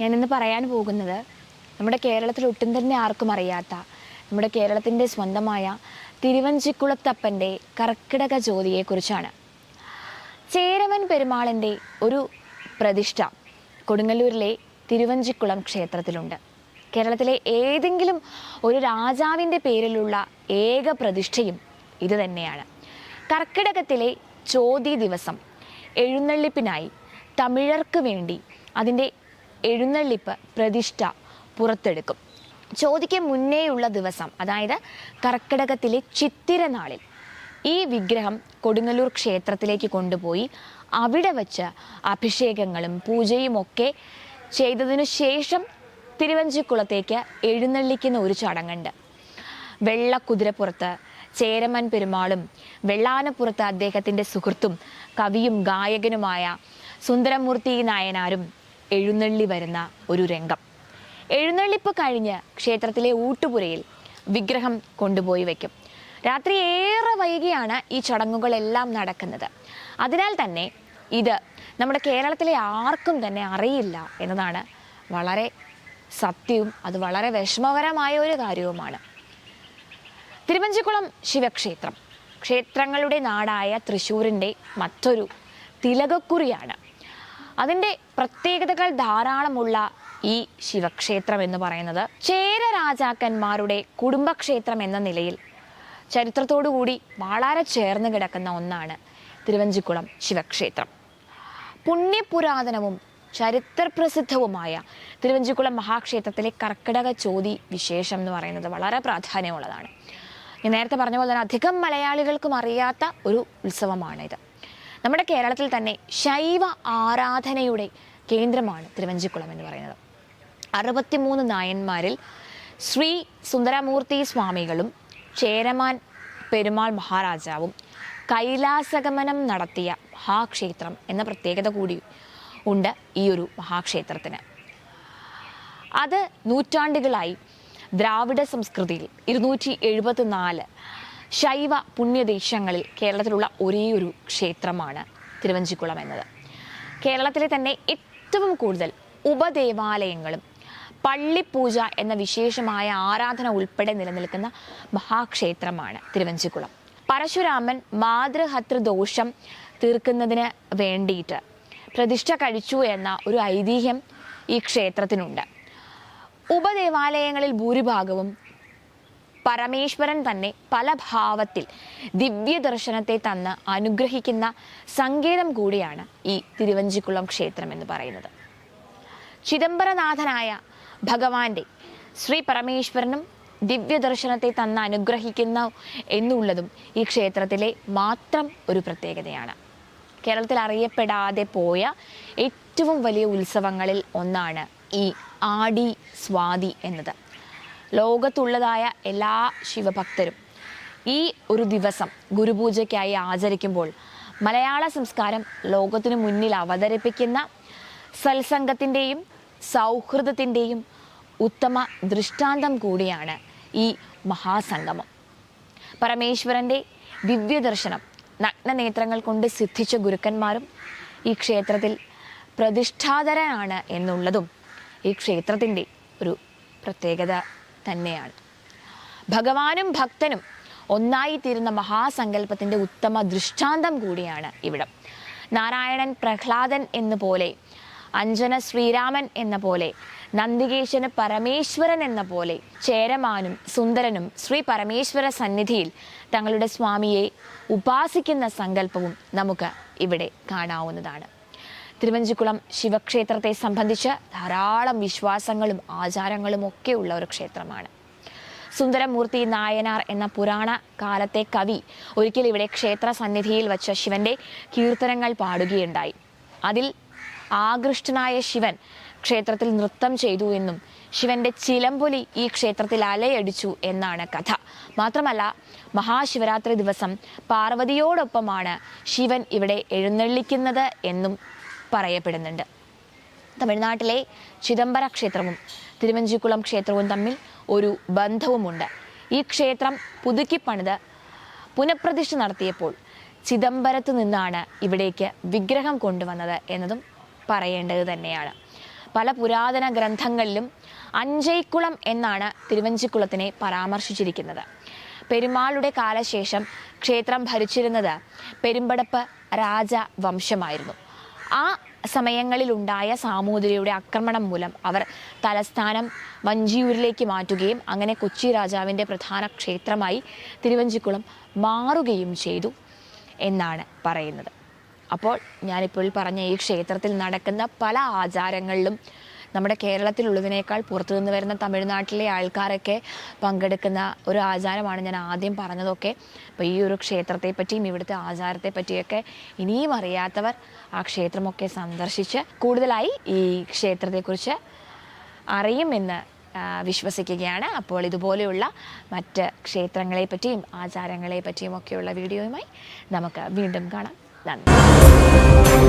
ഞാനിന്ന് പറയാൻ പോകുന്നത് നമ്മുടെ കേരളത്തിൽ ഒട്ടും തന്നെ ആർക്കും അറിയാത്ത നമ്മുടെ കേരളത്തിൻ്റെ സ്വന്തമായ തിരുവഞ്ചിക്കുളത്തപ്പൻ്റെ കർക്കിടക ജ്യോതിയെക്കുറിച്ചാണ്. ചേരമൻ പെരുമാളിൻ്റെ ഒരു പ്രതിഷ്ഠ കൊടുങ്ങല്ലൂരിലെ തിരുവഞ്ചിക്കുളം ക്ഷേത്രത്തിലുണ്ട്. കേരളത്തിലെ ഏതെങ്കിലും ഒരു രാജാവിൻ്റെ പേരിലുള്ള ഏക പ്രതിഷ്ഠയും ഇത് തന്നെയാണ്. കർക്കിടകത്തിലെ ചോതി ദിവസം എഴുന്നള്ളിപ്പിനായി തമിഴർക്ക് വേണ്ടി അതിൻ്റെ എഴുന്നള്ളിപ്പ് പ്രതിഷ്ഠ പുറത്തെടുക്കും. ചോതിക്ക് മുന്നേയുള്ള ദിവസം, അതായത് കർക്കിടകത്തിലെ ചിത്തിര നാളിൽ ഈ വിഗ്രഹം കൊടുങ്ങല്ലൂർ ക്ഷേത്രത്തിലേക്ക് കൊണ്ടുപോയി അവിടെ വച്ച് അഭിഷേകങ്ങളും പൂജയും ഒക്കെ ചെയ്തതിനു ശേഷം തിരുവഞ്ചിക്കുളത്തേക്ക് എഴുന്നള്ളിക്കുന്ന ഒരു ചടങ്ങുണ്ട്. വെള്ളക്കുതിരപ്പുറത്ത് ചേരമൻ പെരുമാളും വെള്ളാനപ്പുറത്ത് അദ്ദേഹത്തിൻ്റെ സുഹൃത്തും കവിയും ഗായകനുമായ സുന്ദരമൂർത്തി നായനാരും എഴുന്നള്ളി വരുന്ന ഒരു രംഗം. എഴുന്നള്ളിപ്പ് കഴിഞ്ഞ് ക്ഷേത്രത്തിലെ ഊട്ടുപുരയിൽ വിഗ്രഹം കൊണ്ടുപോയി വയ്ക്കും. രാത്രി ഏറെ വൈകിയാണ് ഈ ചടങ്ങുകളെല്ലാം നടക്കുന്നത്. അതിനാൽ തന്നെ ഇത് നമ്മുടെ കേരളത്തിലെ ആർക്കും തന്നെ അറിയില്ല എന്നതാണ് വളരെ സത്യവും അത് വളരെ വിഷമകരമായ ഒരു കാര്യവുമാണ്. തിരുവഞ്ചിക്കുളം ശിവക്ഷേത്രം ക്ഷേത്രങ്ങളുടെ നാടായ തൃശ്ശൂരിൻ്റെ മറ്റൊരു തിലകക്കുറിയാണ്. അതിൻ്റെ പ്രത്യേകതകൾ ധാരാളമുള്ള ഈ ശിവക്ഷേത്രം എന്ന് പറയുന്നത് ചേര രാജാക്കന്മാരുടെ കുടുംബക്ഷേത്രം എന്ന നിലയിൽ ചരിത്രത്തോടുകൂടി വളരെ ചേർന്ന് കിടക്കുന്ന ഒന്നാണ് തിരുവഞ്ചിക്കുളം ശിവക്ഷേത്രം. പുണ്യപുരാതനവും ചരിത്രപ്രസിദ്ധവുമായ തിരുവഞ്ചിക്കുളം മഹാക്ഷേത്രത്തിലെ കർക്കിടക ചോതി വിശേഷം എന്ന് പറയുന്നത് വളരെ പ്രാധാന്യമുള്ളതാണ്. ഞാൻ നേരത്തെ പറഞ്ഞ പോലെ തന്നെ അധികം മലയാളികൾക്കും അറിയാത്ത ഒരു ഉത്സവമാണിത്. നമ്മുടെ കേരളത്തിൽ തന്നെ ശൈവ ആരാധനയുടെ കേന്ദ്രമാണ് തിരുവഞ്ചിക്കുളം എന്ന് പറയുന്നത്. 63 നായന്മാരിൽ ശ്രീ സുന്ദരമൂർത്തി സ്വാമികളും ചേരമാൻ പെരുമാൾ മഹാരാജാവും കൈലാസഗമനം നടത്തിയ മഹാക്ഷേത്രം എന്ന പ്രത്യേകത കൂടി ഉണ്ട് ഈ ഒരു മഹാക്ഷേത്രത്തിന്. അത് നൂറ്റാണ്ടുകളായി ദ്രാവിഡ സംസ്കൃതിയിൽ 274 ശൈവ പുണ്യദേശങ്ങളിൽ കേരളത്തിലുള്ള ഒരേയൊരു ക്ഷേത്രമാണ് തിരുവഞ്ചിക്കുളം എന്നത്. കേരളത്തിലെ തന്നെ ഏറ്റവും കൂടുതൽ ഉപദേവാലയങ്ങളും പള്ളിപ്പൂജ എന്ന വിശേഷമായ ആരാധന ഉൾപ്പെടെ നിലനിൽക്കുന്ന മഹാക്ഷേത്രമാണ് തിരുവഞ്ചിക്കുളം. പരശുരാമൻ മാതൃഹതൃദോഷം തീർക്കുന്നതിന് വേണ്ടിയിട്ട് പ്രതിഷ്ഠ കഴിച്ചു എന്ന ഒരു ഐതിഹ്യം ഈ ക്ഷേത്രത്തിനുണ്ട്. ഉപദേവാലയങ്ങളിൽ ഭൂരിഭാഗവും പരമേശ്വരൻ തന്നെ പല ഭാവത്തിൽ ദിവ്യ ദർശനത്തെ തന്ന് അനുഗ്രഹിക്കുന്ന സങ്കേതം കൂടിയാണ് ഈ തിരുവഞ്ചിക്കുളം ക്ഷേത്രം എന്ന് പറയുന്നത്. ചിദംബരനാഥനായ ഭഗവാന്റെ ശ്രീ പരമേശ്വരനും ദിവ്യ ദർശനത്തെ തന്ന് അനുഗ്രഹിക്കുന്നു എന്നുള്ളതും ഈ ക്ഷേത്രത്തിലെ മാത്രം ഒരു പ്രത്യേകതയാണ്. കേരളത്തിൽ അറിയപ്പെടാതെ പോയ ഏറ്റവും വലിയ ഉത്സവങ്ങളിൽ ഒന്നാണ് ഈ ആടി സ്വാതി എന്നത്. ലോകത്തുള്ളതായ എല്ലാ ശിവഭക്തരും ഈ ഒരു ദിവസം ഗുരുപൂജയ്ക്കായി ആചരിക്കുമ്പോൾ മലയാള സംസ്കാരം ലോകത്തിനു മുന്നിൽ അവതരിപ്പിക്കുന്ന സത്സംഗത്തിൻ്റെയും സൗഹൃദത്തിൻ്റെയും ഉത്തമ ദൃഷ്ടാന്തം കൂടിയാണ് ഈ മഹാസംഗമം. പരമേശ്വരൻ്റെ ദിവ്യദർശനം നഗ്നനേത്രങ്ങൾ കൊണ്ട് സിദ്ധിച്ച ഗുരുക്കന്മാരും ഈ ക്ഷേത്രത്തിൽ പ്രതിഷ്ഠാതരാണ് എന്നുള്ളതും ഈ ക്ഷേത്രത്തിൻ്റെ ഒരു പ്രത്യേകത തന്നെയാണ്. ഭഗവാനും ഭക്തനും ഒന്നായി തീരുന്ന മഹാസങ്കല്പത്തിൻ്റെ ഉത്തമ ദൃഷ്ടാന്തം കൂടിയാണ് ഇവിടം. നാരായണൻ പ്രഹ്ലാദൻ എന്ന പോലെ, അഞ്ജന ശ്രീരാമൻ എന്ന പോലെ, നന്ദികേശന് പരമേശ്വരൻ എന്ന പോലെ ചേരമാനും സുന്ദരനും ശ്രീ പരമേശ്വര സന്നിധിയിൽ തങ്ങളുടെ സ്വാമിയെ ഉപാസിക്കുന്ന സങ്കല്പവും നമുക്ക് ഇവിടെ കാണാവുന്നതാണ്. തിരുവഞ്ചിക്കുളം ശിവക്ഷേത്രത്തെ സംബന്ധിച്ച് ധാരാളം വിശ്വാസങ്ങളും ആചാരങ്ങളും ഒക്കെ ഉള്ള ഒരു ക്ഷേത്രമാണ്. സുന്ദരമൂർത്തി നായനാർ എന്ന പുരാണ കാലത്തെ കവി ഒരിക്കൽ ഇവിടെ ക്ഷേത്ര സന്നിധിയിൽ വച്ച ശിവന്റെ കീർത്തനങ്ങൾ പാടുകയുണ്ടായി. അതിൽ ആകൃഷ്ടനായ ശിവൻ ക്ഷേത്രത്തിൽ നൃത്തം ചെയ്തു എന്നും ശിവന്റെ ചിലമ്പൊലി ഈ ക്ഷേത്രത്തിൽ അലയടിച്ചു എന്നാണ് കഥ. മാത്രമല്ല, മഹാശിവരാത്രി ദിവസം പാർവതിയോടൊപ്പമാണ് ശിവൻ ഇവിടെ എഴുന്നള്ളിക്കുന്നത് എന്നും പറയപ്പെടുന്നുണ്ട്. തമിഴ്നാട്ടിലെ ചിദംബര ക്ഷേത്രവും തിരുവഞ്ചിക്കുളം ക്ഷേത്രവും തമ്മിൽ ഒരു ബന്ധവുമുണ്ട്. ഈ ക്ഷേത്രം പുതുക്കിപ്പണിത് പുനഃപ്രതിഷ്ഠ നടത്തിയപ്പോൾ ചിദംബരത്ത് നിന്നാണ് ഇവിടേക്ക് വിഗ്രഹം കൊണ്ടുവന്നത് എന്നതും പറയേണ്ടത് തന്നെയാണ്. പല പുരാതന ഗ്രന്ഥങ്ങളിലും അഞ്ചൈക്കുളം എന്നാണ് തിരുവഞ്ചിക്കുളത്തിനെ പരാമർശിച്ചിരിക്കുന്നത്. പെരുമാളുടെ കാലശേഷം ക്ഷേത്രം ഭരിച്ചിരുന്നത് പെരുമ്പടപ്പ് രാജവംശമായിരുന്നു. ആ സമയങ്ങളിലുണ്ടായ സാമൂതിരിയുടെ ആക്രമണം മൂലം അവർ തലസ്ഥാനം വഞ്ചിയൂരിലേക്ക് മാറ്റുകയും അങ്ങനെ കൊച്ചി രാജാവിൻ്റെ പ്രധാന ക്ഷേത്രമായി തിരുവഞ്ചിക്കുളം മാറുകയും ചെയ്തു എന്നാണ് പറയുന്നത്. അപ്പോൾ ഞാനിപ്പോൾ പറഞ്ഞ ഈ ക്ഷേത്രത്തിൽ നടക്കുന്ന പല ആചാരങ്ങളിലും നമ്മുടെ കേരളത്തിലുള്ളതിനേക്കാൾ പുറത്തുനിന്ന് വരുന്ന തമിഴ്നാട്ടിലെ ആൾക്കാരൊക്കെ പങ്കെടുക്കുന്ന ഒരു ആചാരമാണ് ഞാൻ ആദ്യം പറഞ്ഞതൊക്കെ. അപ്പോൾ ഈ ഒരു ക്ഷേത്രത്തെ പറ്റിയും ഇവിടുത്തെ ആചാരത്തെ പറ്റിയൊക്കെ ഇനിയും അറിയാത്തവർ ആ ക്ഷേത്രമൊക്കെ സന്ദർശിച്ച് കൂടുതലായി ഈ ക്ഷേത്രത്തെക്കുറിച്ച് അറിയുമെന്ന് വിശ്വസിക്കുകയാണ്. അപ്പോൾ ഇതുപോലെയുള്ള മറ്റ് ക്ഷേത്രങ്ങളെ പറ്റിയും ആചാരങ്ങളെ പറ്റിയും ഒക്കെയുള്ള വീഡിയോയുമായി നമുക്ക് വീണ്ടും കാണാം. നന്ദി.